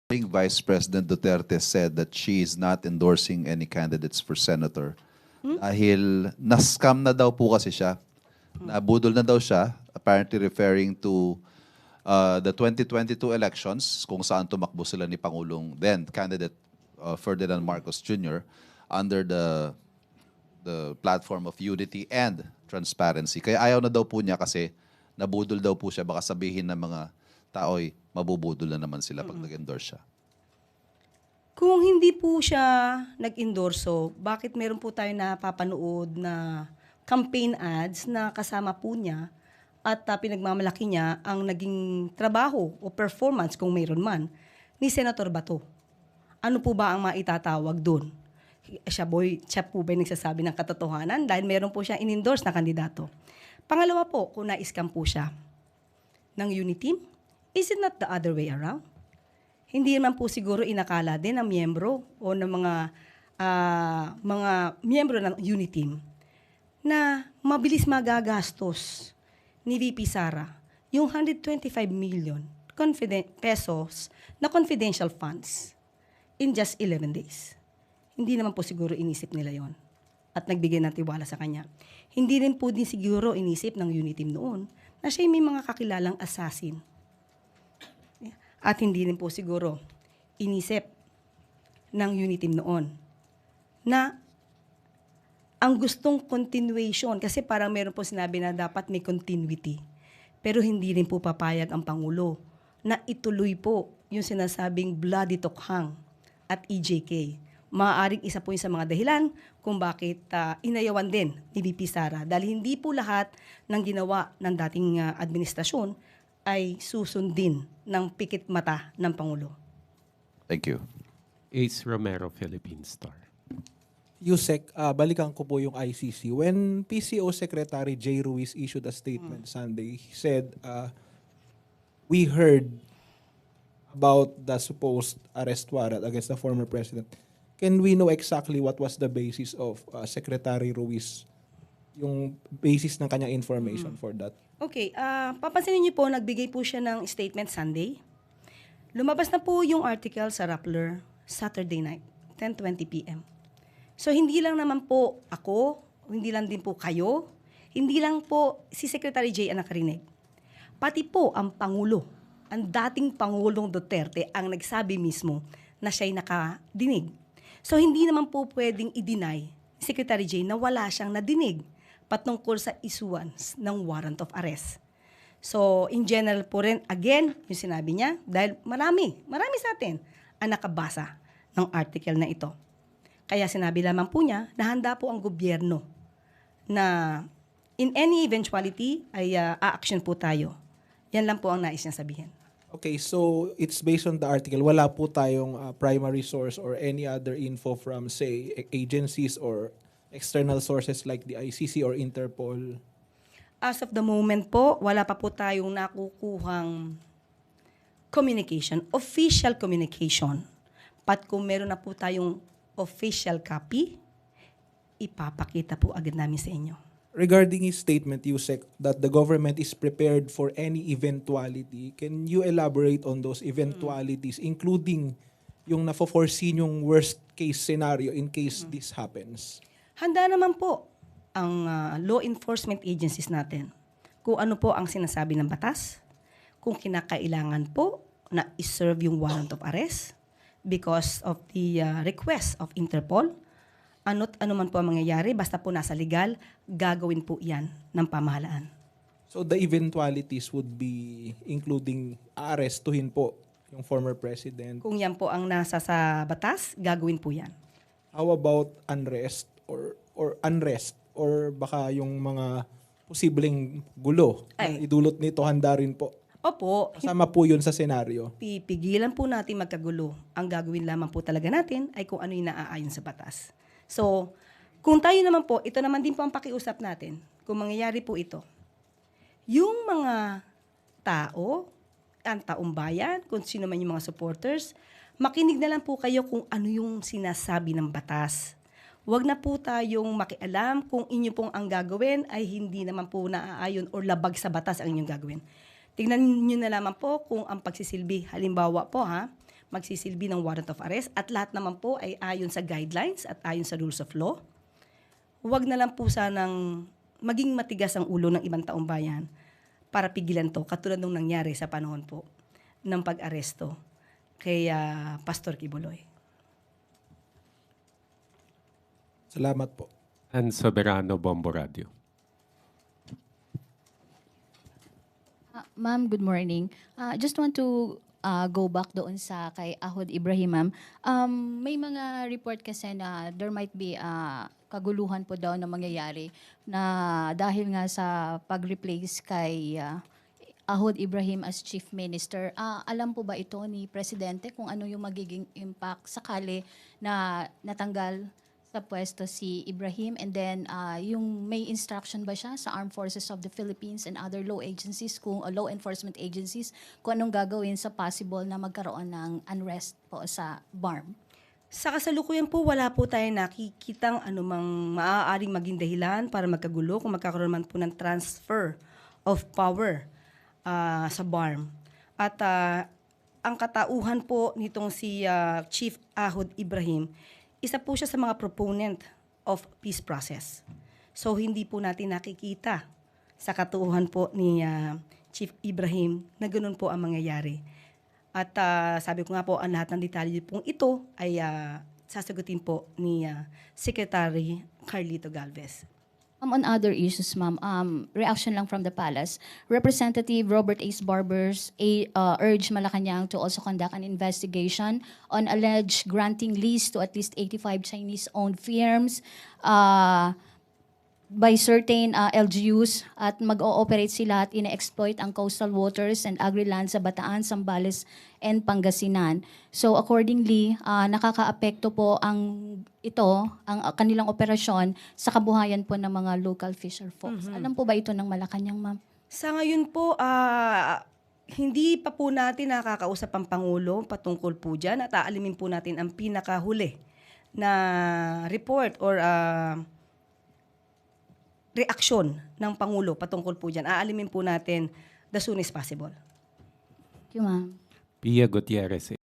think Vice President Duterte said that she is not endorsing any candidates for senator. Dahil na-scam na daw po kasi siya. Nabudol na daw siya, apparently referring to the 2022 elections kung saan tumakbo sila ni Pangulong then candidate Ferdinand Marcos Jr. under the platform of unity and transparency. Kaya ayaw na daw po niya kasi nabudol daw po siya. Baka sabihin ng mga tao'y mabubudol na naman sila pag nag-endorse siya. Kung hindi po siya nag-endorso, bakit meron po tayo napapanood na campaign ads na kasama po niya at pinagmamalaki niya ang naging trabaho o performance kung mayroon man ni Senator Bato? Ano po ba ang maitatawag doon? Siya po ba nagsasabi ng katotohanan dahil meron po siya in-endorse na kandidato? Pangalawa po, kung na-scam po siya ng Uniteam, is it not the other way around? Hindi naman po siguro inakala din ng miyembro o ng mga miyembro ng Uniteam na mabilis magagastos ni VP Sara yung 125 million pesos na confidential funds in just 11 days. Hindi naman po siguro inisip nila yon at nagbigay ng tiwala sa kanya. Hindi rin po din siguro inisip ng Uniteam noon na siya may mga kakilalang assassin. At hindi rin po siguro inisip ng Uniteam noon na ang gustong continuation, kasi parang meron po sinabi na dapat may continuity. Pero hindi rin po papayag ang Pangulo na ituloy po yung sinasabing bloody tokhang at EJK. Maaaring isa po yung sa mga dahilan kung bakit inayawan din ni VP Sara. Dahil hindi po lahat ng ginawa ng dating administrasyon ay susundin ng pikit mata ng Pangulo. Thank you. Ace Romero, Philippine Star. Yusek, balikan ko po yung ICC. When PCO Secretary Jay Ruiz issued a statement Sunday, he said, we heard about the supposed arrest warrant against the former president. Can we know exactly what was the basis of Secretary Ruiz, yung basis ng kanyang information for that? Okay, papansinin niyo po, nagbigay po siya ng statement Sunday. Lumabas na po yung article sa Rappler Saturday night, 10:20 p.m. So hindi lang naman po ako, hindi lang din po kayo, hindi lang po si Secretary Jay ang nakarinig. Pati po ang Pangulo, ang dating Pangulong Duterte ang nagsabi mismo na siya'y nakadinig. So hindi naman po pwedeng i-deny ni Secretary Jay na wala siyang nadinig patungkol sa issuance ng warrant of arrest. So, in general po rin, again, yung sinabi niya, dahil marami sa atin ang nakabasa ng article na ito. Kaya sinabi lamang po niya na handa po ang gobyerno na in any eventuality ay a-action po tayo. Yan lang po ang nais niya sabihin. Okay, so it's based on the article. Wala po tayong primary source or any other info from, say, agencies or external sources like the ICC or Interpol? As of the moment po, wala pa po tayong nakukuhang communication, official communication. Pat kung meron na po tayong official copy, ipapakita po agad namin sa inyo. Regarding his statement, Yusek, that the government is prepared for any eventuality, can you elaborate on those eventualities, including yung na-foresee yung worst case scenario in case this happens? Handa naman po ang law enforcement agencies natin kung ano po ang sinasabi ng batas, kung kinakailangan po na iserve yung warrant of arrest because of the request of Interpol. Ano't ano man po ang mangyayari, basta po nasa legal, gagawin po yan ng pamahalaan. So the eventualities would be including arestuhin po yung former president. Kung yan po ang nasa sa batas, gagawin po yan. How about unrest or unrest or baka yung mga posibleng gulo na Ay. idulot nito, handa rin po? Opo, Kasama po yun sa senaryo. pipigilan po natin magkagulo. Ang gagawin lamang po talaga natin ay kung ano yung naaayon sa batas. So, kung tayo naman po, ito naman din po ang pakiusap natin, kung mangyayari po ito. Yung mga tao, ang taong bayan, kung sino man yung mga supporters, makinig na lang po kayo kung ano yung sinasabi ng batas. Huwag na po tayong makialam kung inyo pong ang gagawin ay hindi naman po naaayon o labag sa batas ang inyong gagawin. Tingnan niyo na lamang po kung ang pagsisilbi, halimbawa po magsisilbi ng warrant of arrest at lahat naman po ay ayon sa guidelines at ayon sa rules of law. Huwag na lang po sanang maging matigas ang ulo ng ibang taong bayan para pigilan to, katulad nung nangyari sa panahon po ng pag-aresto kay Pastor Kibuloy. Salamat po. And Soberano Bombo Radio. Ma'am, good morning. Just want to go back doon sa kay Ahod Ibrahim, ma'am. May mga report kasi na there might be kaguluhan po daw na mangyayari na dahil nga sa pag-replace kay Ahod Ibrahim as Chief Minister. Alam po ba ito ni Presidente kung ano yung magiging impact sakali na natanggal sa pwesto si Ibrahim, and then yung may instruction ba siya sa Armed Forces of the Philippines and other law agencies, law enforcement agencies, kung anong gagawin sa possible na magkaroon ng unrest po sa BARM? Sa kasalukuyan po, wala po tayo nakikitang anumang maaaring maging dahilan para magkagulo kung magkakaroon man po ng transfer of power sa BARM. At ang katauhan po nitong si Chief Ahod Ibrahim, isa po siya sa mga proponent of peace process. So hindi po natin nakikita sa katauhan po ni Chief Ibrahim na ganoon po ang mangyayari. At sabi ko nga po, ang lahat ng detalye pong ito ay sasagutin po ni Secretary Carlito Galvez. On other issues, ma'am, reaction lang from the palace. Representative Robert Ace Barbers urged Malacanang to also conduct an investigation on alleged granting lease to at least 85 Chinese-owned firms by certain LGUs at mag-ooperate sila at ine-exploit ang coastal waters and agri-land sa Bataan, Zambales, and Pangasinan. So accordingly, nakakaapekto po ang kanilang operasyon sa kabuhayan po ng mga local fisher folks. Alam po ba ito ng Malacanang, ma'am? Sa ngayon po, hindi pa po natin nakakausap ang Pangulo patungkol po dyan at aalimin po natin ang pinakahuli na report or reaksyon ng Pangulo patungkol po dyan. Aalimin po natin the soon as possible. Thank you, ma'am. Pia Gutierrez,